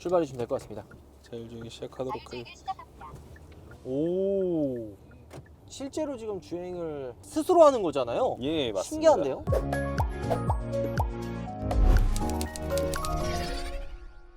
출발해 주시면 될 것 같습니다. 자율주행 시작하도록 하겠습니다. 오, 실제로 지금 주행을 스스로 하는 거잖아요. 예, 맞습니다. 신기한데요?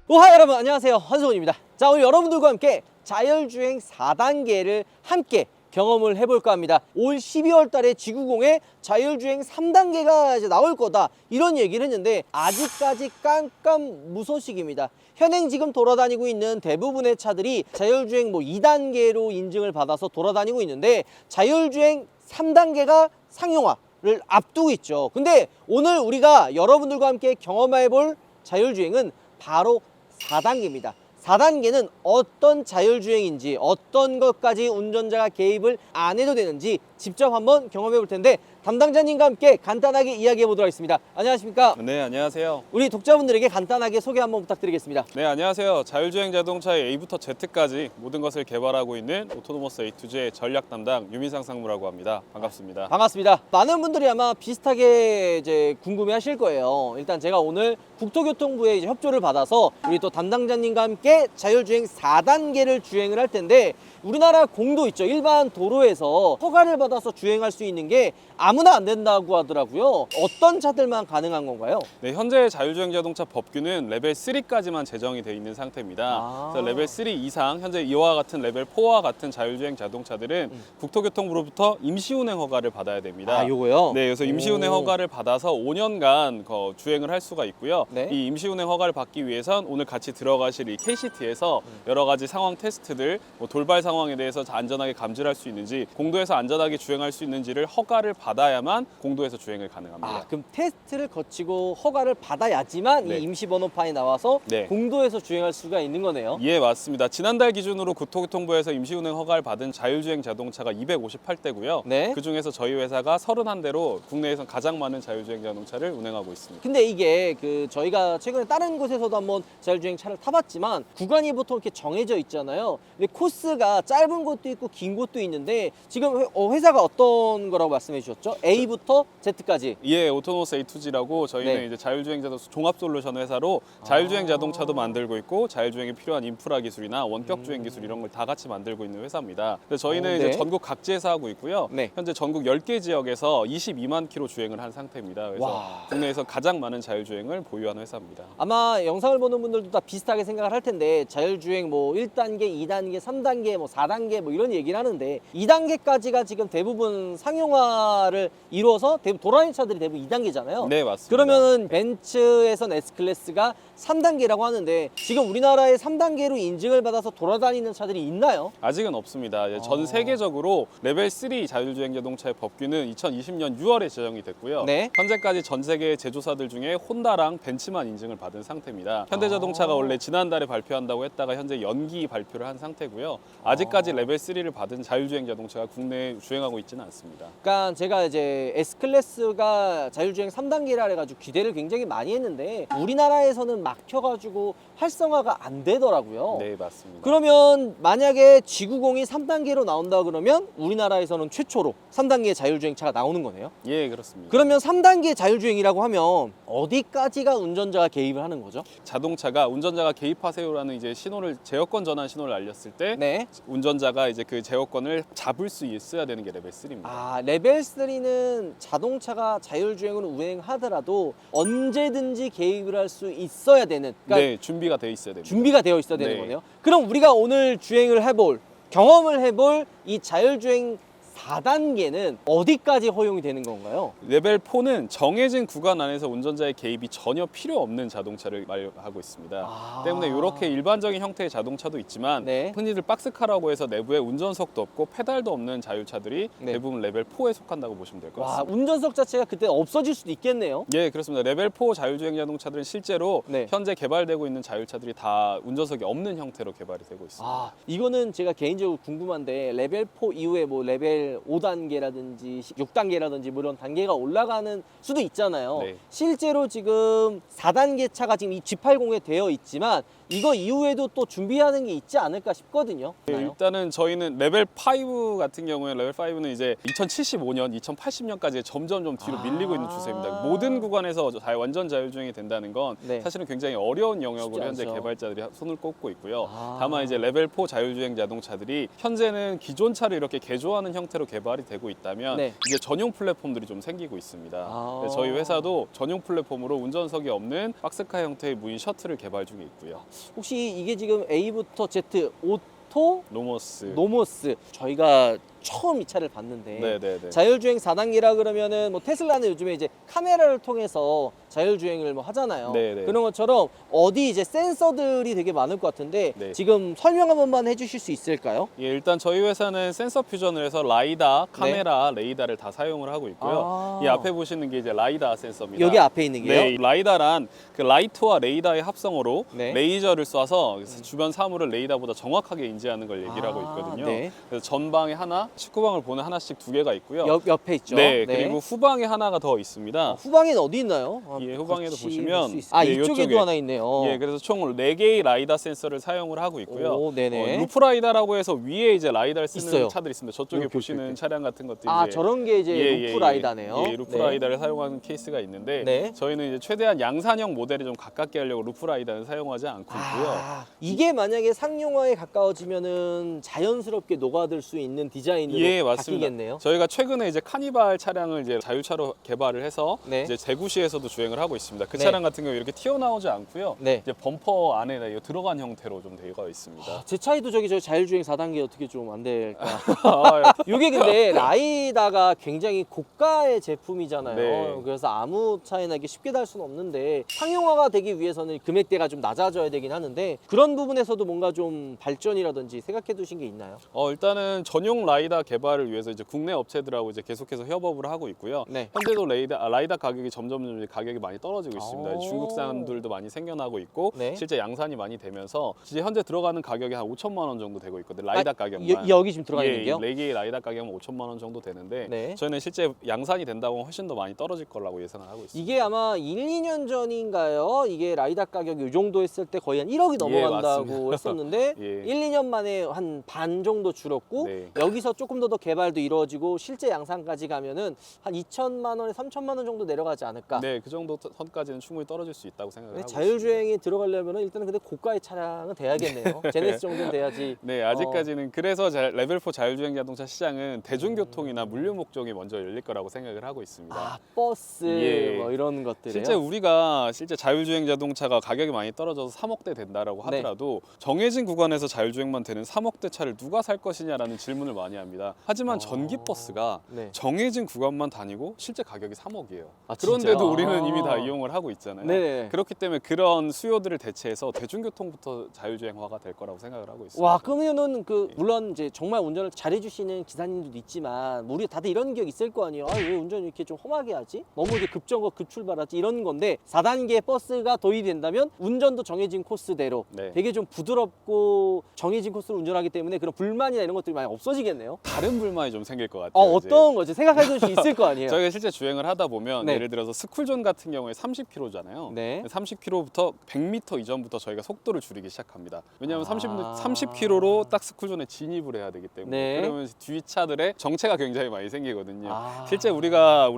우하 여러분 안녕하세요, 한승훈입니다. 자, 오늘 여러분들과 함께 자율주행 4단계를 함께 경험을 해볼까 합니다. 올 12월 달에 지구공에 자율주행 3단계가 이제 나올 거다, 이런 얘기를 했는데 아직까지 깜깜무소식입니다. 현행 지금 돌아다니고 있는 대부분의 차들이 자율주행 2단계로 인증을 받아서 돌아다니고 있는데 자율주행 3단계가 상용화를 앞두고 있죠. 근데 오늘 우리가 여러분들과 함께 경험해 볼 자율주행은 바로 4단계입니다. 4단계는 어떤 자율주행인지, 어떤 것까지 운전자가 개입을 안 해도 되는지 직접 한번 경험해 볼 텐데 담당자님과 함께 간단하게 이야기해 보도록 하겠습니다. 안녕하십니까? 네, 안녕하세요. 우리 독자분들에게 간단하게 소개 한번 부탁드리겠습니다. 네, 안녕하세요. 자율주행 자동차의 A부터 Z까지 모든 것을 개발하고 있는 오토노머스 A2G의 전략 담당 유민상 상무라고 합니다. 반갑습니다. 반갑습니다. 많은 분들이 아마 비슷하게 이제 궁금해 하실 거예요. 일단 제가 오늘 국토교통부의 이제 협조를 받아서 우리 또 담당자님과 함께 자율주행 4단계를 주행을 할 텐데, 우리나라 공도 있죠. 일반 도로에서 허가를 받아서 주행할 수 있는 게 아무나 안 된다고 하더라고요. 어떤 차들만 가능한 건가요? 네, 현재 자율주행 자동차 법규는 레벨 3까지만 제정이 되어 있는 상태입니다. 그래서 레벨 3 이상, 현재 이와 같은 레벨 4와 같은 자율주행 자동차들은 국토교통부로부터 임시운행 허가를 받아야 됩니다. 아, 요거요? 네, 그래서 임시운행 허가를 받아서 5년간 주행을 할 수가 있고요. 네. 이 임시운행 허가를 받기 위해선 오늘 같이 들어가실 이 KCT에서 여러 가지 상황 테스트들, 돌발 상황에 대해서 안전하게 감지할 수 있는지, 공도에서 안전하게 주행할 수 있는지를 허가를 받아야만 공도에서 주행을 가능합니다. 아, 그럼 테스트를 거치고 허가를 받아야지만 네. 이 임시번호판이 나와서 네. 공도에서 주행할 수가 있는 거네요. 예, 맞습니다. 지난달 기준으로 국토교통부에서 임시운행 허가를 받은 자율주행 자동차가 258대고요. 네. 그중에서 저희 회사가 31대로 국내에서 가장 많은 자율주행 자동차를 운행하고 있습니다. 근데 이게 저희가 최근에 다른 곳에서도 한번 자율주행 차를 타봤지만 구간이 보통 이렇게 정해져 있잖아요. 근데 코스가 짧은 곳도 있고 긴 곳도 있는데 지금 회사가 어떤 거라고 말씀해 주셨죠? A부터 Z까지. 예, 오토노머스 A2G라고 저희는 네. 이제 자율주행 자동차 종합 솔루션 회사로 자율주행 자동차도 만들고 있고 자율주행에 필요한 인프라 기술이나 원격 주행 기술 이런 걸 다 같이 만들고 있는 회사입니다. 그래서 저희는 네. 이제 전국 각지에서 하고 있고요. 네. 현재 전국 10개 지역에서 22만 킬로 주행을 한 상태입니다. 그래서 와. 국내에서 가장 많은 자율주행을 보유하는 회사입니다. 아마 영상을 보는 분들도 다 비슷하게 생각을 할 텐데 자율주행 1단계, 2단계, 3단계, 4단계 이런 얘기를 하는데 2단계까지가 지금 대부분 상용화를 이루어서 도라니 차들이 대부분 2단계잖아요. 네, 맞습니다. 그러면은 벤츠에선 S클래스가 3단계라고 하는데 지금 우리나라에 3단계로 인증을 받아서 돌아다니는 차들이 있나요? 아직은 없습니다. 전 세계적으로 레벨 3 자율주행 자동차의 법규는 2020년 6월에 제정이 됐고요. 네. 현재까지 전 세계 제조사들 중에 혼다랑 벤츠만 인증을 받은 상태입니다. 현대자동차가 원래 지난달에 발표한다고 했다가 현재 연기 발표를 한 상태고요. 아직까지 레벨 3를 받은 자율주행 자동차가 국내에 주행하고 있지는 않습니다. 그러니까 제가 이제 S클래스가 자율주행 3단계라 해가지고 기대를 굉장히 많이 했는데 우리나라에서는 막혀가지고 활성화가 안 되더라고요. 네, 맞습니다. 그러면 만약에 지구공이 3단계로 나온다 그러면 우리나라에서는 최초로 3단계 자율주행차가 나오는 거네요. 예, 그렇습니다. 그러면 3단계 자율주행이라고 하면 어디까지가 운전자가 개입을 하는 거죠? 자동차가 운전자가 개입하세요라는 이제 신호를, 제어권 전환 신호를 알렸을 때 네. 운전자가 이제 그 제어권을 잡을 수 있어야 되는 게 레벨 3입니다. 아, 레벨 3는 자동차가 자율주행으로 운행하더라도 언제든지 개입을 할 수 있어야 되는, 그러니까 네, 준비가 돼 있어야 됩니다. 준비가 되어 있어야 되는 네. 거네요. 그럼 우리가 오늘 주행을 해볼, 경험을 해볼 이 자율주행 4단계는 어디까지 허용이 되는 건가요? 레벨 4는 정해진 구간 안에서 운전자의 개입이 전혀 필요 없는 자동차를 말하고 있습니다. 때문에 이렇게 일반적인 형태의 자동차도 있지만 네. 흔히들 박스카라고 해서 내부에 운전석도 없고 페달도 없는 자율차들이 네. 대부분 레벨 4에 속한다고 보시면 될 것 와, 같습니다. 운전석 자체가 그때 없어질 수도 있겠네요. 예, 그렇습니다. 레벨 4 자율주행 자동차들은 실제로 네. 현재 개발되고 있는 자율차들이 다 운전석이 없는 형태로 개발이 되고 있습니다. 아, 이거는 제가 개인적으로 궁금한데 레벨 4 이후에 레벨 5단계라든지 6단계라든지 이런 단계가 올라가는 수도 있잖아요. 네. 실제로 지금 4단계 차가 지금 이 G80에 되어 있지만 이거 이후에도 또 준비하는 게 있지 않을까 싶거든요. 일단은 저희는 레벨 5 같은 경우에 레벨 5는 이제 2075년, 2080년까지 점점 좀 뒤로 밀리고 있는 추세입니다. 모든 구간에서 완전 자율주행이 된다는 건 네. 사실은 굉장히 어려운 영역으로 쉽지 현재 않죠. 개발자들이 손을 꼽고 있고요. 다만 이제 레벨 4 자율주행 자동차들이 현재는 기존 차를 이렇게 개조하는 형태로 개발이 되고 있다면 네. 이제 전용 플랫폼들이 좀 생기고 있습니다. 그래서 저희 회사도 전용 플랫폼으로 운전석이 없는 박스카 형태의 무인 셔틀을 개발 중에 있고요. 혹시 이게 지금 A부터 Z 오토 노모스. 노모스 저희가 처음 이 차를 봤는데 네네네. 자율주행 4단계라 그러면은 뭐 테슬라는 요즘에 이제 카메라를 통해서 자율주행을 뭐 하잖아요. 네네. 그런 것처럼 어디 이제 센서들이 되게 많을 것 같은데 네. 지금 설명 한 번만 해주실 수 있을까요? 예, 일단 저희 회사는 센서 퓨전을 해서 라이다, 카메라, 레이다를 다 사용을 하고 있고요. 이 앞에 보시는 게 이제 라이다 센서입니다. 여기 앞에 있는 게요? 네, 라이다란 그 라이트와 레이다의 합성어로 네. 레이저를 쏴서 주변 사물을 레이다보다 정확하게 인지하는 걸 얘기를 하고 있거든요. 네. 그래서 전방에 하나, 축구방을 보는 하나씩 두 개가 있고요. 옆에 있죠. 네, 그리고 후방에 하나가 더 있습니다. 후방에는 어디 있나요? 예, 후방에도 같이 보시면 볼수 있- 아 예, 이쪽에도 요쪽에. 하나 있네요. 예, 그래서 총 4개의 라이다 센서를 사용을 하고 있고요. 오, 네네. 루프 라이다라고 해서 위에 이제 라이다를 쓰는 있어요. 차들이 있습니다. 저쪽에 이렇게, 보시는 이렇게. 차량 같은 것들이 아 이제 저런 게 이제 루프 라이다네요. 예, 루프 네. 라이다를 사용하는 케이스가 있는데 네. 저희는 이제 최대한 양산형 모델에 좀 가깝게 하려고 루프 라이다는 사용하지 않고 있고요. 이게 만약에 상용화에 가까워지면은 자연스럽게 녹아들 수 있는 디자인으로 예, 맞습니다. 바뀌겠네요. 저희가 최근에 이제 카니발 차량을 이제 자율차로 개발을 해서 네. 이제 제구시에서도 주행을 하고 있습니다. 그 네. 차량 같은 경우 이렇게 튀어나오지 않고요. 네. 이제 범퍼 안에 들어간 형태로 좀 되어 있습니다. 제 차이도 저 자율주행 4단계 어떻게 좀 안 될까? 아, 이게 근데 라이다가 굉장히 고가의 제품이잖아요. 네. 그래서 아무 차이나 이게 쉽게 달 수는 없는데 상용화가 되기 위해서는 금액대가 좀 낮아져야 되긴 하는데 그런 부분에서도 뭔가 좀 발전이라든지 생각해 두신 게 있나요? 일단은 전용 라이다 개발을 위해서 이제 국내 업체들하고 이제 계속해서 협업을 하고 있고요. 네. 현재도 라이다 가격이 점점 가격이 많이 떨어지고 있습니다. 오. 중국산들도 많이 생겨나고 있고 네. 실제 양산이 많이 되면서 이제 현재 들어가는 가격이 한 5천만 원 정도 되고 있거든요. 라이다 가격만. 여기 지금 들어가 있는 게요? 4개의 라이다 가격은 5천만 원 정도 되는데 네. 저희는 실제 양산이 된다고 훨씬 더 많이 떨어질 거라고 예상을 하고 있습니다. 이게 아마 1, 2년 전인가요? 이게 라이다 가격이 이 정도 했을 때 거의 한 1억이 넘어간다고 맞습니다. 했었는데 예. 1, 2년 만에 한 반 정도 줄었고 네. 여기서 조금 더 개발도 이루어지고 실제 양산까지 가면은 한 2천만 원에 3천만 원 정도 내려가지 않을까. 네, 그 정도 선까지는 충분히 떨어질 수 있다고 생각을 근데 하고 자율주행이 들어가려면은 일단은 근데 고가의 차량은 돼야겠네요. 제네시스 정도는 돼야지. 네, 아직까지는 그래서 레벨 4 자율주행 자동차 시장은 대중교통이나 물류 목적이 먼저 열릴 거라고 생각을 하고 있습니다. 아 버스 예. 뭐 이런 것들이요. 실제 우리가 자율주행 자동차가 가격이 많이 떨어져서 3억대 된다라고 네. 하더라도 정해진 구간에서 자율주행만 되는 3억대 차를 누가 살 것이냐라는 질문을 많이 합니다. 하지만 전기 버스가 네. 정해진 구간만 다니고 실제 가격이 3억이에요. 아, 그런데도 진짜요? 우리는 아. 이미 다 이용을 하고 있잖아요. 네. 그렇기 때문에 그런 수요들을 대체해서 대중교통부터 자율주행화가 될 거라고 생각을 하고 있습니다. 와 그러면은 물론 이제 정말 운전을 잘해주시는 기사님들도 있지만 우리 다들 이런 기억 있을 거 아니에요. 아 왜 운전 이렇게 좀 험하게 하지? 너무 이렇게 급정거 급출발하지 이런 건데 4단계 버스가 도입이 된다면 운전도 정해진 코스대로 네. 되게 좀 부드럽고 정해진 코스를 운전하기 때문에 그런 불만이나 이런 것들이 많이 없어지겠네요. 다른 불만이 좀 생길 것 같아요. 어떤 거지? 생각해 줄 수 있을 거 아니에요. 저희가 실제 주행을 하다 보면 네. 예를 들어서 스쿨존 같은 경우에 30km잖아요. 네. 30km부터 100m 이전부터 저희가 속도를 줄이기 시작합니다. 왜냐하면 아. 30km로 딱 스쿨존에 진입을 해야 되기 때문에 네. 그러면 뒤 차들의 정체가 굉장히 많이 생기거든요. 아. 실제 우리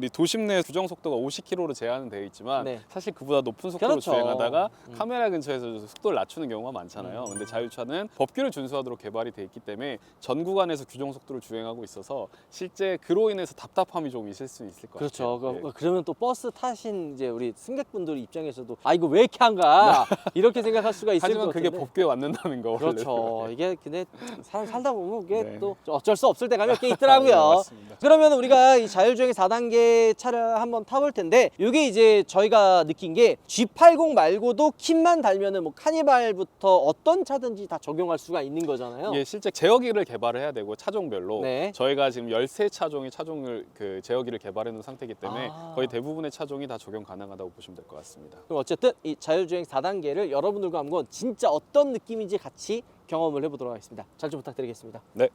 도심 내 규정 속도가 50km로 제한은 되어 있지만 네. 사실 그보다 높은 속도로 그렇죠. 주행하다가 카메라 근처에서 속도를 낮추는 경우가 많잖아요. 근데 자율차는 법규를 준수하도록 개발이 돼 있기 때문에 전 구간에서 규정 속도를 주행하고 있어서 실제 그로 인해서 답답함이 좀 있을 수 있을 것 그렇죠. 같아요. 네. 그러면 또 버스 타신 이제 우리 승객분들 입장에서도 아 이거 왜 이렇게 한가 이렇게 생각할 수가 있을 것 하지만 같은데. 그게 법규에 맞는다는 거. 그렇죠. 원래는. 이게 근데 사람 살다 보면 이게 네. 또 어쩔 수 없을 때가 몇 개 있더라고요. 네, 맞습니다. 그러면 우리가 이 자율주행 4단계 차를 한번 타볼 텐데 이게 이제 저희가 느낀 게 G80 말고도 킷만 달면은 뭐 카니발부터 어떤 차든지 다 적용할 수가 있는 거잖아요. 예, 실제 제어기를 개발을 해야 되고 차종별로 네. 저희가 지금 13차종의 차종을 제어기를 개발해 놓은 상태이기 때문에 아. 거의 대부분의 차종이 다 적용 가능하다고 보시면 될 것 같습니다. 그럼 어쨌든 이 자율주행 4단계를 여러분들과 한번 진짜 어떤 느낌인지 같이 경험을 해보도록 하겠습니다. 잘 좀 부탁드리겠습니다. 네.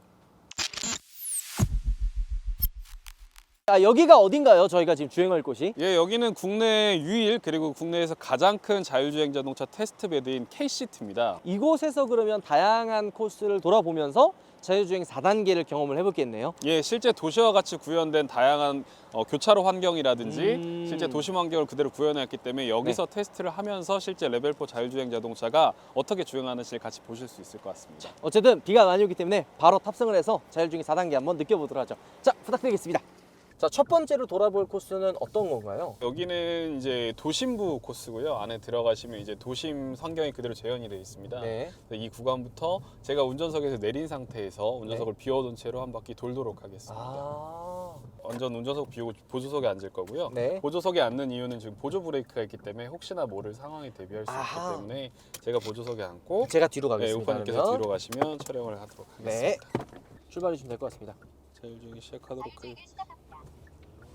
아, 여기가 어딘가요? 저희가 지금 주행할 곳이? 예, 여기는 국내 유일 그리고 국내에서 가장 큰 자율주행 자동차 테스트 베드인 K-시트입니다. 이곳에서 그러면 다양한 코스를 돌아보면서 자율주행 4단계를 경험을 해보겠네요. 예, 실제 도시와 같이 구현된 다양한 교차로 환경이라든지 실제 도심 환경을 그대로 구현했기 때문에 여기서 테스트를 하면서 실제 레벨 4 자율주행 자동차가 어떻게 주행하는지 같이 보실 수 있을 것 같습니다. 어쨌든 비가 많이 오기 때문에 바로 탑승을 해서 자율주행 4단계 한번 느껴보도록 하죠. 자, 부탁드리겠습니다. 자, 첫 번째로 돌아볼 코스는 어떤 건가요? 여기는 이제 도심부 코스고요. 안에 들어가시면 이제 도심 환경이 그대로 재현이 되어 있습니다. 네. 이 구간부터 제가 운전석에서 내린 상태에서 운전석을 비워둔 채로 한 바퀴 돌도록 하겠습니다. 아, 완전 운전석 비우고 보조석에 앉을 거고요. 네. 보조석에 앉는 이유는 지금 보조 브레이크가 있기 때문에 혹시나 모를 상황에 대비할 수 아하. 있기 때문에 제가 보조석에 앉고 제가 뒤로 네, 가겠습니다. 우파님께서 그러면. 뒤로 가시면 촬영을 하도록 하겠습니다. 네. 출발해 주시면 될 것 같습니다. 자율주행이 시작하도록 하겠습니다.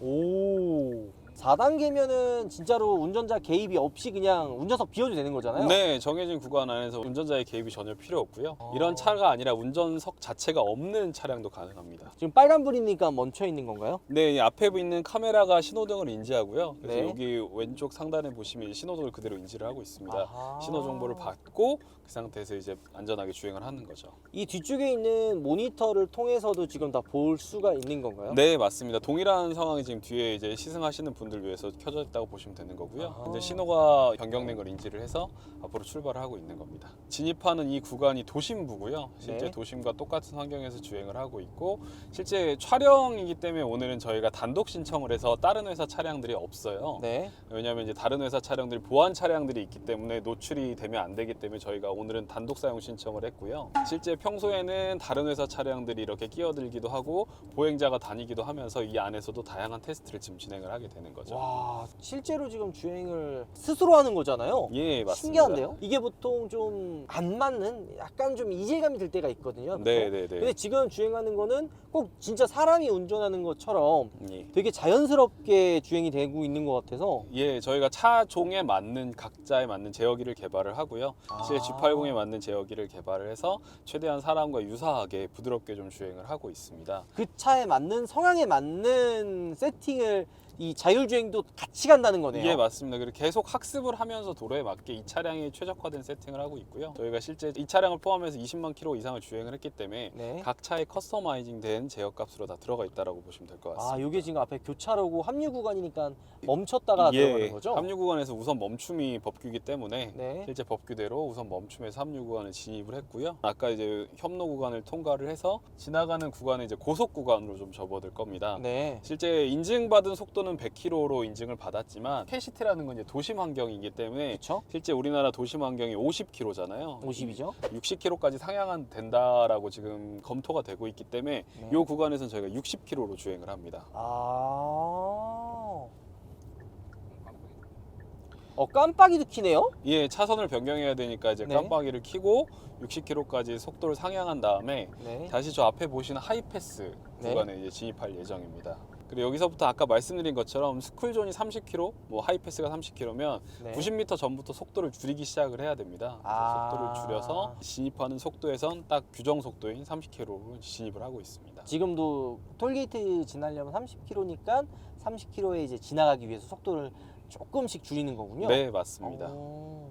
오, 4단계면은 진짜로 운전자 개입이 없이 그냥 운전석 비워도 되는 거잖아요? 네, 정해진 구간 안에서 운전자의 개입이 전혀 필요 없고요. 이런 차가 아니라 운전석 자체가 없는 차량도 가능합니다. 지금 빨간불이니까 멈춰 있는 건가요? 네, 이 앞에 있는 카메라가 신호등을 인지하고요. 그래서 네. 여기 왼쪽 상단에 보시면 신호등을 그대로 인지를 하고 있습니다. 아하. 신호 정보를 받고 그 상태에서 이제 안전하게 주행을 하는 거죠. 이 뒤쪽에 있는 모니터를 통해서도 지금 다 볼 수가 있는 건가요? 네, 맞습니다. 동일한 상황이 지금 뒤에 이제 시승하시는 분들 위해서 켜져 있다고 보시면 되는 거고요. 아하. 이제 신호가 변경된 걸 인지를 해서 앞으로 출발을 하고 있는 겁니다. 진입하는 이 구간이 도심부고요. 실제 네. 도심과 똑같은 환경에서 주행을 하고 있고 실제 촬영이기 때문에 오늘은 저희가 단독 신청을 해서 다른 회사 차량들이 없어요. 네. 왜냐하면 이제 다른 회사 차량들이 보안 차량들이 있기 때문에 노출이 되면 안 되기 때문에 저희가 오늘은 단독 사용 신청을 했고요. 실제 평소에는 다른 회사 차량들이 이렇게 끼어들기도 하고 보행자가 다니기도 하면서 이 안에서도 다양한 테스트를 지금 진행을 하게 되는 거죠. 와, 실제로 지금 주행을 스스로 하는 거잖아요? 예, 맞습니다. 신기한데요? 이게 보통 좀 안 맞는 약간 좀 이질감이 들 때가 있거든요. 네, 보통. 네, 네. 근데 지금 주행하는 거는 꼭 진짜 사람이 운전하는 것처럼 예. 되게 자연스럽게 주행이 되고 있는 것 같아서 예, 저희가 차종에 맞는 각자에 맞는 제어기를 개발을 하고요. 실제 G80에 맞는 제어기를 개발을 해서 최대한 사람과 유사하게 부드럽게 좀 주행을 하고 있습니다. 그 차에 맞는 성향에 맞는 세팅을 이 자율주행도 같이 간다는 거네요. 예, 맞습니다. 그리고 계속 학습을 하면서 도로에 맞게 이 차량이 최적화된 세팅을 하고 있고요. 저희가 실제 이 차량을 포함해서 20만 킬로 이상을 주행을 했기 때문에 네. 각 차에 커스터마이징된 제어값으로 다 들어가 있다라고 보시면 될 것 같습니다. 아, 이게 지금 앞에 교차로고 합류 구간이니까 멈췄다가 들어가는 거죠? 합류 구간에서 우선 멈춤이 법규이기 때문에 네. 실제 법규대로 우선 멈춤에서 합류 구간에 진입을 했고요. 아까 이제 협로 구간을 통과를 해서 지나가는 구간은 이제 고속 구간으로 좀 접어들 겁니다. 네. 실제 인증받은 속도는 100km로 인증을 받았지만 K-시트라는 건 이제 도심 환경이기 때문에 그렇죠? 실제 우리나라 도심 환경이 50km잖아요. 50이죠? 60km까지 상향은 된다라고 지금 검토가 되고 있기 때문에 네. 이 구간에서는 저희가 60km로 주행을 합니다. 아. 깜빡이도 켜네요? 예, 차선을 변경해야 되니까 이제 네. 깜빡이를 켜고 60km까지 속도를 상향한 다음에 네. 다시 저 앞에 보시는 하이패스 네. 구간에 이제 진입할 예정입니다. 그리고 여기서부터 아까 말씀드린 것처럼 스쿨존이 30km, 뭐 하이패스가 30km면 네. 90m 전부터 속도를 줄이기 시작을 해야 됩니다. 그래서 아. 속도를 줄여서 진입하는 속도에선 딱 규정 속도인 30km로 진입을 하고 있습니다. 지금도 톨게이트 지나려면 30km니까 30km에 이제 지나가기 위해서 속도를 조금씩 줄이는 거군요. 네, 맞습니다. 오.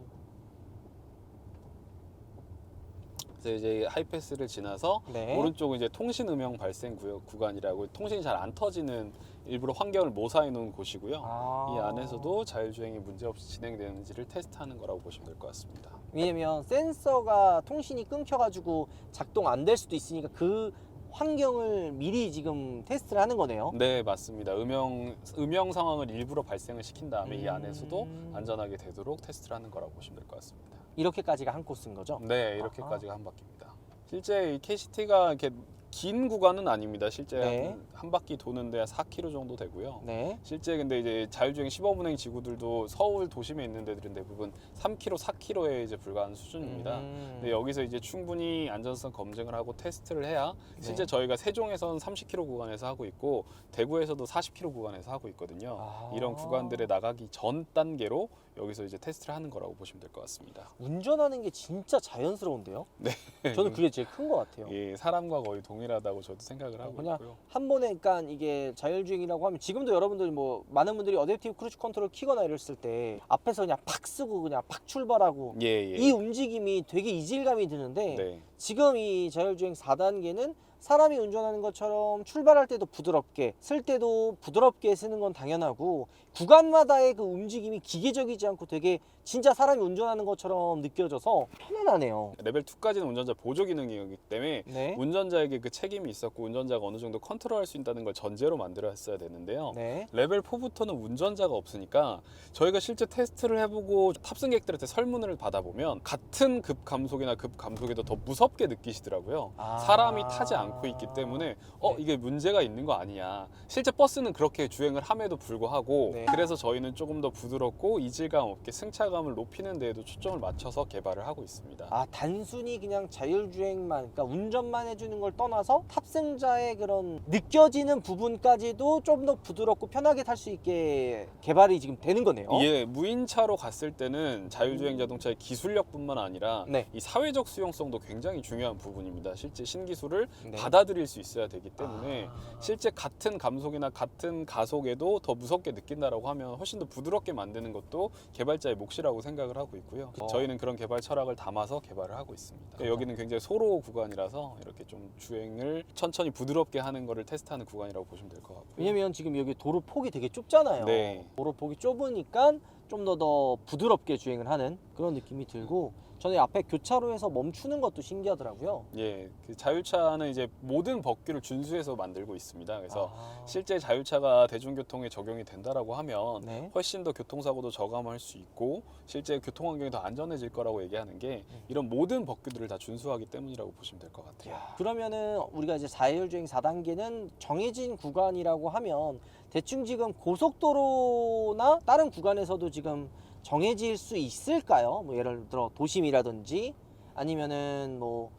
그래서 이제 하이패스를 지나서 네. 오른쪽은 이제 통신 음영 발생 구간이라고 통신이 잘 안 터지는 일부러 환경을 모사해 놓은 곳이고요. 아. 이 안에서도 자율주행이 문제없이 진행되는지를 테스트하는 거라고 보시면 될 것 같습니다. 왜냐면 센서가 통신이 끊겨가지고 작동 안 될 수도 있으니까 그 환경을 미리 지금 테스트를 하는 거네요. 네, 맞습니다. 음영 상황을 일부러 발생을 시킨 다음에 이 안에서도 안전하게 되도록 테스트를 하는 거라고 보시면 될 것 같습니다. 이렇게까지가 한 코스인 거죠? 네, 이렇게까지가 한 바퀴입니다. 실제 이 KCT가 이렇게 긴 구간은 아닙니다. 실제 네. 한 바퀴 도는데 4km 정도 되고요. 네. 실제 근데 이제 자율주행 시범운행 지구들도 서울 도심에 있는 데들은 대부분 3km, 4km에 이제 불과한 수준입니다. 근데 여기서 이제 충분히 안전성 검증을 하고 테스트를 해야 실제 네. 저희가 세종에서는 30km 구간에서 하고 있고 대구에서도 40km 구간에서 하고 있거든요. 아. 이런 구간들에 나가기 전 단계로 여기서 이제 테스트를 하는 거라고 보시면 될 것 같습니다. 운전하는 게 진짜 자연스러운데요? 네. 저는 그게 제일 큰 것 같아요. 예, 사람과 거의 동일하다고 저도 생각을 하고 그냥 있고요. 한 번에 그러니까 이게 자율주행이라고 하면 지금도 여러분들이 뭐 많은 분들이 어댑티브 크루즈 컨트롤 키거나 이랬을 때 앞에서 그냥 팍 쓰고 그냥 팍 출발하고 예, 예. 이 움직임이 되게 이질감이 드는데 네. 지금 이 자율주행 4단계는 사람이 운전하는 것처럼 출발할 때도 부드럽게 쓸 때도 부드럽게 쓰는 건 당연하고 구간마다의 그 움직임이 기계적이지 않고 되게 진짜 사람이 운전하는 것처럼 느껴져서 편안하네요. 레벨 2까지는 운전자 보조 기능이기 때문에 네. 운전자에게 그 책임이 있었고 운전자가 어느 정도 컨트롤할 수 있다는 걸 전제로 만들었어야 되는데요. 네. 레벨 4부터는 운전자가 없으니까 저희가 실제 테스트를 해보고 탑승객들한테 설문을 받아보면 같은 급 감속이나 급 감속에도 더 무섭게 느끼시더라고요. 아. 사람이 타지 않고 있기 때문에 이게 문제가 있는 거 아니냐. 실제 버스는 그렇게 주행을 함에도 불구하고 네. 그래서 저희는 조금 더 부드럽고 이질감 없게 승차감을 높이는 데에도 초점을 맞춰서 개발을 하고 있습니다. 아, 단순히 그냥 자율주행만, 그러니까 운전만 해주는 걸 떠나서 탑승자의 그런 느껴지는 부분까지도 좀 더 부드럽고 편하게 탈 수 있게 개발이 지금 되는 거네요. 예, 무인차로 갔을 때는 자율주행 자동차의 기술력뿐만 아니라 네. 이 사회적 수용성도 굉장히 중요한 부분입니다. 실제 신기술을 네. 받아들일 수 있어야 되기 때문에 아. 실제 같은 감속이나 같은 가속에도 더 무섭게 느낀다라고 하면 훨씬 더 부드럽게 만드는 것도 개발자의 몫이라고 생각을 하고 있고요. 그쵸. 저희는 그런 개발 철학을 담아서 개발을 하고 있습니다. 여기는 굉장히 소로 구간이라서 이렇게 좀 주행을 천천히 부드럽게 하는 거를 테스트하는 구간이라고 보시면 될 것 같고요. 왜냐면 지금 여기 도로 폭이 되게 좁잖아요. 네. 도로 폭이 좁으니까 좀 더 부드럽게 주행을 하는 그런 느낌이 들고 저는 앞에 교차로에서 멈추는 것도 신기하더라고요. 예, 그 자율차는 이제 모든 법규를 준수해서 만들고 있습니다. 그래서 아. 실제 자율차가 대중교통에 적용이 된다라고 하면 네. 훨씬 더 교통사고도 저감할 수 있고 실제 교통환경이 더 안전해질 거라고 얘기하는 게 이런 모든 법규들을 다 준수하기 때문이라고 보시면 될 것 같아요. 그러면은 우리가 이제 자율주행 4단계는 정해진 구간이라고 하면 대충 지금 고속도로나 다른 구간에서도 지금 정해질 수 있을까요? 뭐 예를 들어 도심이라든지 아니면은 뭐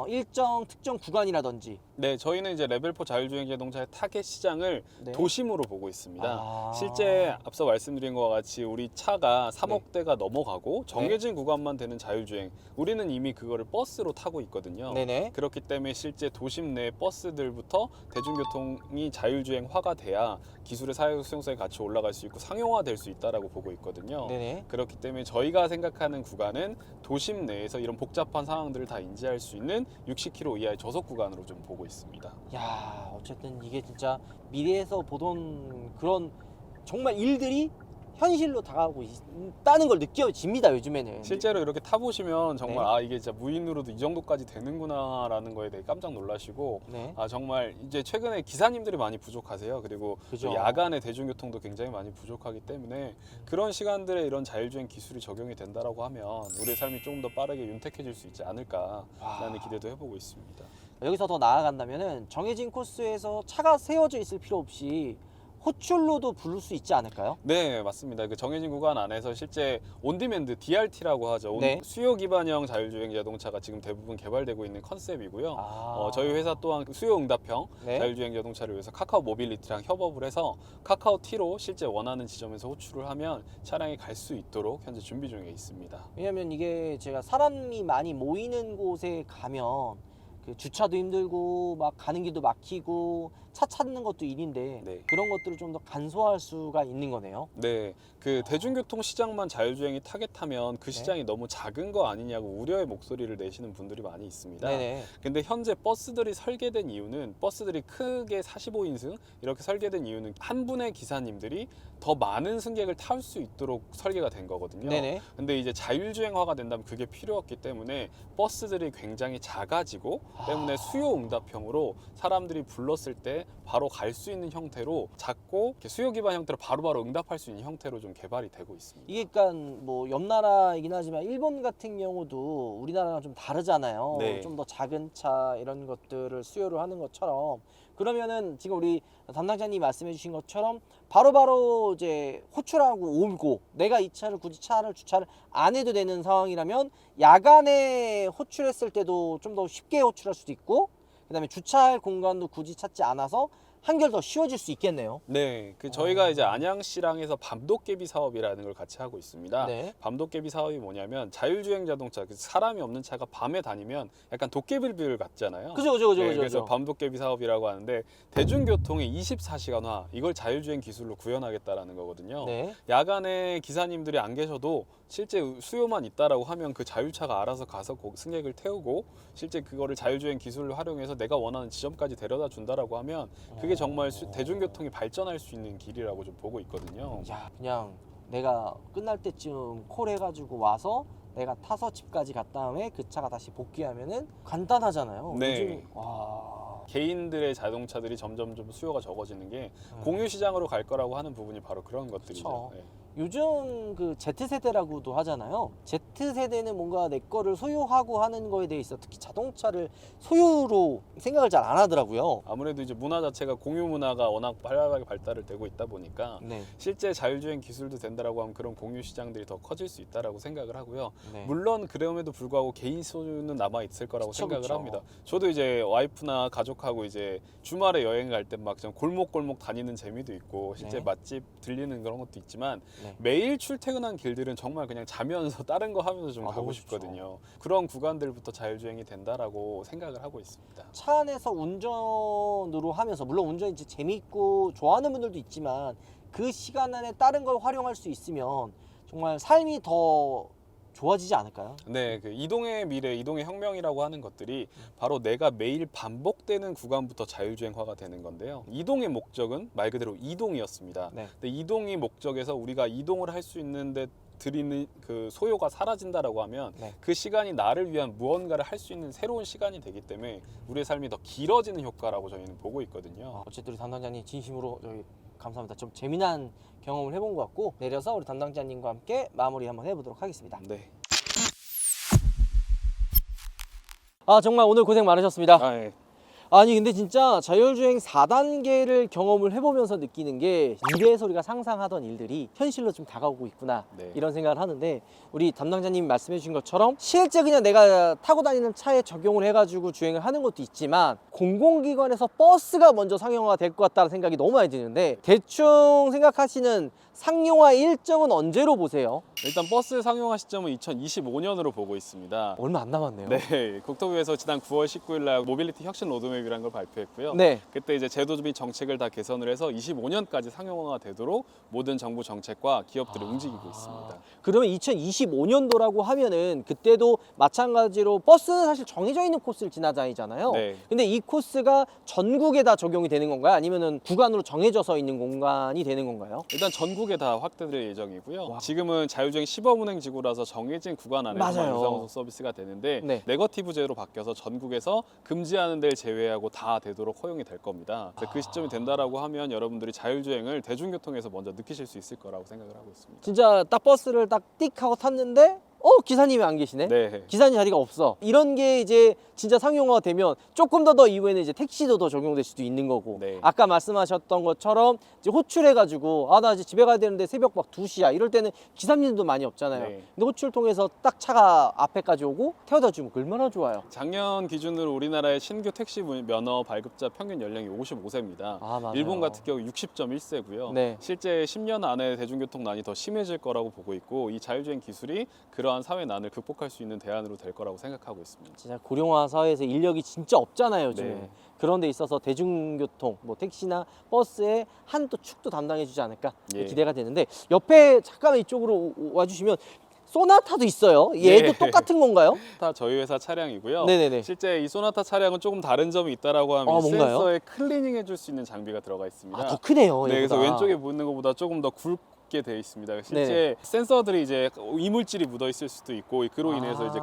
일정 특정 구간이라든지. 네, 저희는 이제 레벨 4 자율주행 자동차의 타겟 시장을 네. 도심으로 보고 있습니다. 아. 실제 앞서 말씀드린 것과 같이 우리 차가 3억 대가 넘어가고 네. 정해진 구간만 되는 자율주행, 우리는 이미 그거를 버스로 타고 있거든요. 네네. 그렇기 때문에 실제 도심 내 버스들부터 대중교통이 자율주행화가 돼야 기술의 사회 수용성이 같이 올라갈 수 있고 상용화될 수 있다라고 보고 있거든요. 네네. 그렇기 때문에 저희가 생각하는 구간은 도심 내에서 이런 복잡한 상황들을 다 인지할 수 있는 60km 이하의 저속 구간으로 좀 보고 있습니다. 야, 어쨌든 이게 진짜 미래에서 보던 그런 정말 일들이 현실로 다가오고 있다는 걸 느껴집니다, 요즘에는. 실제로 이렇게 타보시면 정말 네. 이게 진짜 무인으로도 이 정도까지 되는구나라는 거에 대해 깜짝 놀라시고 네. 정말 이제 최근에 기사님들이 많이 부족하세요. 그리고 그죠. 또 야간에 대중교통도 굉장히 많이 부족하기 때문에 그런 시간들에 이런 자율주행 기술이 적용이 된다라고 하면 우리의 삶이 조금 더 빠르게 윤택해질 수 있지 않을까라는 와. 기대도 해보고 있습니다. 여기서 더 나아간다면은 정해진 코스에서 차가 세워져 있을 필요 없이 호출로도 부를 수 있지 않을까요? 네, 맞습니다. 그 정해진 구간 안에서 실제 온디맨드 DRT라고 하죠. 네. 수요 기반형 자율주행 자동차가 지금 대부분 개발되고 있는 컨셉이고요. 저희 회사 또한 수요 응답형 네. 자율주행 자동차를 위해서 카카오 모빌리티랑 협업을 해서 카카오 T로 실제 원하는 지점에서 호출을 하면 차량이 갈 수 있도록 현재 준비 중에 있습니다. 왜냐면 이게 제가 사람이 많이 모이는 곳에 가면 그 주차도 힘들고 막 가는 길도 막히고 차 찾는 것도 일인데 네. 그런 것들을 좀 더 간소화할 수가 있는 거네요. 네, 그 대중교통 시장만 자율주행이 타겟하면 그 네. 시장이 너무 작은 거 아니냐고 우려의 목소리를 내시는 분들이 많이 있습니다. 네네. 근데 현재 버스들이 설계된 이유는 버스들이 크게 45인승 이렇게 설계된 이유는 한 분의 기사님들이 더 많은 승객을 탈 수 있도록 설계가 된 거거든요. 네네. 근데 이제 자율주행화가 된다면 그게 필요 없기 때문에 버스들이 굉장히 작아지고 때문에 수요 응답형으로 사람들이 불렀을 때 바로 갈 수 있는 형태로 작고 이렇게 수요 기반 형태로 바로바로 응답할 수 있는 형태로 좀 개발이 되고 있습니다. 이게 그러니까 뭐 옆 나라이긴 하지만 일본 같은 경우도 우리나라랑 좀 다르잖아요. 네. 좀 더 작은 차 이런 것들을 수요를 하는 것처럼 그러면은 지금 우리 담당자님 말씀해 주신 것처럼 바로바로 이제 호출하고 오고 내가 이 차를 굳이 차를 주차를 안 해도 되는 상황이라면 야간에 호출했을 때도 좀 더 쉽게 호출할 수도 있고 그다음에 주차할 공간도 굳이 찾지 않아서 한결 더 쉬워질 수 있겠네요. 네, 저희가 이제 안양시랑에서 밤도깨비 사업이라는 걸 같이 하고 있습니다. 네. 밤도깨비 사업이 뭐냐면 자율주행 자동차, 사람이 없는 차가 밤에 다니면 약간 도깨비들 같잖아요. 그죠. 그래서 밤도깨비 사업이라고 하는데 대중교통의 24시간화 이걸 자율주행 기술로 구현하겠다라는 거거든요. 네. 야간에 기사님들이 안 계셔도 실제 수요만 있다라고 하면 그 자율차가 알아서 가서 승객을 태우고 실제 그거를 자율주행 기술을 활용해서 내가 원하는 지점까지 데려다 준다라고 하면 그게 정말 대중교통이 발전할 수 있는 길이라고 좀 보고 있거든요. 야, 그냥 내가 끝날 때쯤 콜해가지고 와서 내가 타서 집까지 갔 다음에 그 차가 다시 복귀하면은 간단하잖아요. 네. 요즘, 와. 개인들의 자동차들이 점점 좀 수요가 적어지는 게 공유 시장으로 갈 거라고 하는 부분이 바로 그런 것들이죠. 그쵸. 네. 요즘 그 Z세대라고도 하잖아요. Z세대는 뭔가 내 거를 소유하고 하는 거에 대해서 특히 자동차를 소유로 생각을 잘 안 하더라고요. 아무래도 이제 문화 자체가 공유 문화가 워낙 활발하게 발달을 되고 있다 보니까 네. 실제 자율주행 기술도 된다라고 하면 그런 공유 시장들이 더 커질 수 있다라고 생각을 하고요. 네. 물론 그럼에도 불구하고 개인 소유는 남아 있을 거라고 그쵸, 생각을 그쵸. 합니다. 저도 이제 와이프나 가족하고 이제 주말에 여행 갈 때 막 골목골목 다니는 재미도 있고 실제 네. 맛집 들리는 그런 것도 있지만 네. 매일 출퇴근한 길들은 정말 그냥 자면서 다른 거 하면서 좀 아, 가고 너무 싶거든요. 그런 구간들부터 자율주행이 된다라고 생각을 하고 있습니다. 차 안에서 운전으로 하면서 물론 운전이 이제 재밌고 좋아하는 분들도 있지만 그 시간 안에 다른 걸 활용할 수 있으면 정말 삶이 더 좋아지지 않을까요? 네, 그 이동의 미래, 이동의 혁명이라고 하는 것들이 바로 내가 매일 반복되는 구간부터 자율주행화가 되는 건데요. 이동의 목적은 말 그대로 이동이었습니다. 네. 근데 이동이 목적에서 우리가 이동을 할 수 있는데 드리는 그 소요가 사라진다라고 하면 네. 그 시간이 나를 위한 무언가를 할 수 있는 새로운 시간이 되기 때문에 우리의 삶이 더 길어지는 효과라고 저희는 보고 있거든요. 어쨌든 우리 담당자님 진심으로 저희 감사합니다. 좀 재미난 경험을 해본 것 같고 내려서 우리 담당자님과 함께 마무리 한번 해보도록 하겠습니다. 네. 아 정말 오늘 고생 많으셨습니다. 예. 아니 근데 진짜 자율주행 4단계를 경험을 해보면서 느끼는 게 이래서 우리가 상상하던 일들이 현실로 좀 다가오고 있구나 네. 이런 생각을 하는데 우리 담당자님이 말씀해 주신 것처럼 실제 그냥 내가 타고 다니는 차에 적용을 해가지고 주행을 하는 것도 있지만 공공기관에서 버스가 먼저 상용화가 될 것 같다는 생각이 너무 많이 드는데 대충 생각하시는 상용화 일정은 언제로 보세요? 일단 버스 상용화 시점은 2025년으로 보고 있습니다. 얼마 안 남았네요. 네, 국토부에서 지난 9월 19일 날 모빌리티 혁신 로드맵이라는 걸 발표했고요. 네. 그때 이제 제도 및 정책을 다 개선을 해서 25년까지 상용화가 되도록 모든 정부 정책과 기업들을 움직이고 있습니다. 그러면 2025년도라고 하면은 그때도 마찬가지로 버스는 사실 정해져 있는 코스를 지나다니잖아요. 네. 근데 이 코스가 전국에 다 적용이 되는 건가요? 아니면은 구간으로 정해져서 있는 공간이 되는 건가요? 일단 전국에 다 확대될 예정이고요. 와. 지금은 자율주행 시범운행 지구라서 정해진 구간 안에서만 맞아요. 유상호속 서비스가 되는데 네. 네거티브제로 바뀌어서 전국에서 금지하는 데를 제외하고 다 되도록 허용이 될 겁니다. 그래서 그 시점이 된다라고 하면 여러분들이 자율주행을 대중교통에서 먼저 느끼실 수 있을 거라고 생각을 하고 있습니다. 진짜 딱 버스를 딱 띡 하고 탔는데 기사님이 안 계시네? 네. 기사님 자리가 없어. 이런 게 이제 진짜 상용화가 되면 조금 더 이후에는 이제 택시도 더 적용될 수도 있는 거고. 네. 아까 말씀하셨던 것처럼 이제 호출해가지고 나 이제 집에 가야 되는데 새벽 막 2시야. 이럴 때는 기사님도 많이 없잖아요. 네. 근데 호출 통해서 딱 차가 앞에까지 오고 태워다 주면 얼마나 좋아요. 작년 기준으로 우리나라의 신규 택시 면허 발급자 평균 연령이 55세입니다. 맞아요. 일본 같은 경우 60.1세고요. 네. 실제 10년 안에 대중교통난이 더 심해질 거라고 보고 있고 이 자율주행 기술이 그러한 사회난을 극복할 수 있는 대안으로 될 거라고 생각하고 있습니다. 진짜 고령화 사회에서 인력이 진짜 없잖아요, 요즘에. 네. 그런 데 있어서 대중교통, 뭐 택시나 버스의 한 또 축도 담당해 주지 않을까 예. 기대가 되는데 옆에 잠깐만 이쪽으로 와주시면 소나타도 있어요. 얘도 네. 똑같은 건가요? 다 저희 회사 차량이고요. 네네네. 실제 이 소나타 차량은 조금 다른 점이 있다라고 하면 이 뭔가요? 센서에 클리닝 해줄 수 있는 장비가 들어가 있습니다. 더 크네요. 네, 그래서 얘보다. 왼쪽에 묻는 것보다 조금 더 굵게 돼 있습니다. 실제 센서들이 이제 이물질이 묻어 있을 수도 있고 그로 인해서 이제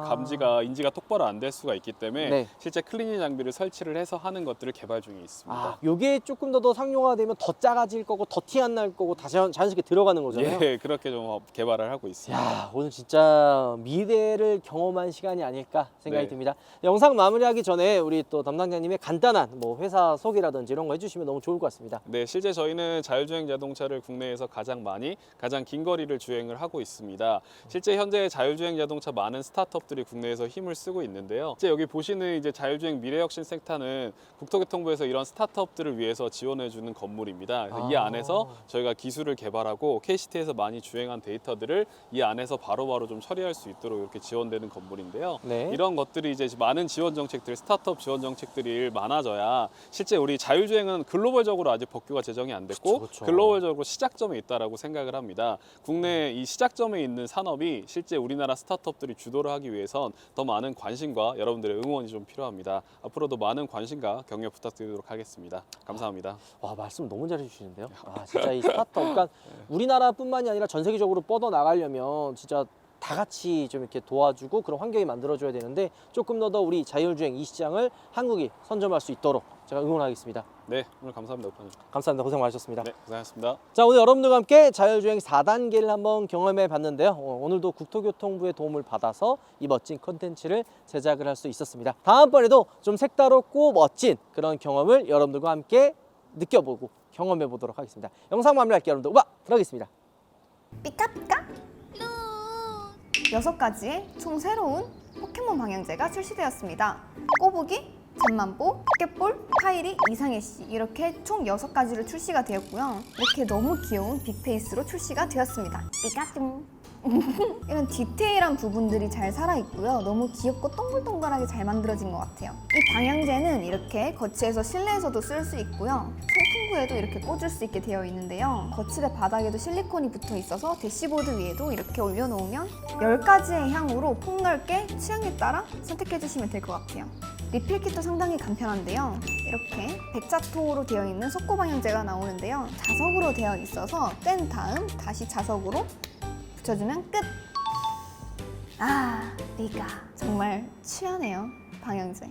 인지가 똑바로 안 될 수가 있기 때문에 네. 실제 클리닝 장비를 설치를 해서 하는 것들을 개발 중에 있습니다. 요게 조금 더 상용화되면 더 작아질 거고 더 티 안 날 거고 다 자연스럽게 들어가는 거잖아요. 예, 그렇게 좀 개발을 하고 있습니다. 야, 오늘 진짜 미래를 경험한 시간이 아닐까 생각이 네. 듭니다. 영상 마무리하기 전에 우리 또 담당자님의 간단한 뭐 회사 소개라든지 이런 거 해주시면 너무 좋을 것 같습니다. 네, 실제 저희는 자율주행 자동차를 국내에서 가장 많이 가장 긴 거리를 주행을 하고 있습니다. 실제 현재 자율주행 자동차 많은 스타트업들이 국내에서 힘을 쓰고 있는데요. 실제 여기 보시는 이제 자율주행 미래혁신센터는 국토교통부에서 이런 스타트업들을 위해서 지원해주는 건물입니다. 그래서 이 안에서 저희가 기술을 개발하고 KCT에서 많이 주행한 데이터들을 이 안에서 바로바로 좀 처리할 수 있도록 이렇게 지원되는 건물인데요. 네. 이런 것들이 이제 많은 지원 정책들, 스타트업 지원 정책들이 많아져야 실제 우리 자율주행은 글로벌적으로 아직 법규가 제정이 안 됐고 그쵸. 글로벌적으로 시작점에 있다라고 생각을 합니다. 국내 이 시작점에 있는 산업이 실제 우리나라 스타트업들이 주도를 하기 위해선 더 많은 관심과 여러분들의 응원이 좀 필요합니다. 앞으로도 많은 관심과 격려 부탁드리도록 하겠습니다. 감사합니다. 와, 말씀 너무 잘해주시는데요. 진짜 이 스타트업, 그러니까 우리나라뿐만이 아니라 전 세계적으로 뻗어 나가려면 진짜 다 같이 좀 이렇게 도와주고 그런 환경이 만들어줘야 되는데 조금 더 우리 자율주행 이 시장을 한국이 선점할 수 있도록 제가 응원하겠습니다. 네, 오늘 감사합니다, 오빠님. 감사합니다. 고생 많으셨습니다. 네, 고생하셨습니다. 자, 오늘 여러분들과 함께 자율주행 4단계를 한번 경험해 봤는데요. 오늘도 국토교통부의 도움을 받아서 이 멋진 컨텐츠를 제작을 할 수 있었습니다. 다음번에도 좀 색다르고 멋진 그런 경험을 여러분들과 함께 느껴보고 경험해 보도록 하겠습니다. 영상 마무리할게요. 여러분들 음악 들어가겠습니다. 삐까삐까 6가지의 총 새로운 포켓몬 방향제가 출시되었습니다. 꼬부기, 잠만보, 포켓볼, 카이리, 이상해씨 이렇게 총 6가지로 출시가 되었고요. 이렇게 너무 귀여운 빅페이스로 출시가 되었습니다. 삐까뚱 이런 디테일한 부분들이 잘 살아있고요. 너무 귀엽고 동글동글하게 잘 만들어진 것 같아요. 이 방향제는 이렇게 거치해서 실내에서도 쓸 수 있고요. 송풍구에도 이렇게 꽂을 수 있게 되어 있는데요. 거치대 바닥에도 실리콘이 붙어 있어서 대시보드 위에도 이렇게 올려놓으면 10가지의 향으로 폭넓게 취향에 따라 선택해주시면 될 것 같아요. 리필kit도 상당히 간편한데요. 이렇게 백자토로 되어 있는 속고 방향제가 나오는데요. 자석으로 되어 있어서 뗀 다음 다시 자석으로 붙여주면 끝! 리가 정말 취하네요, 방향제.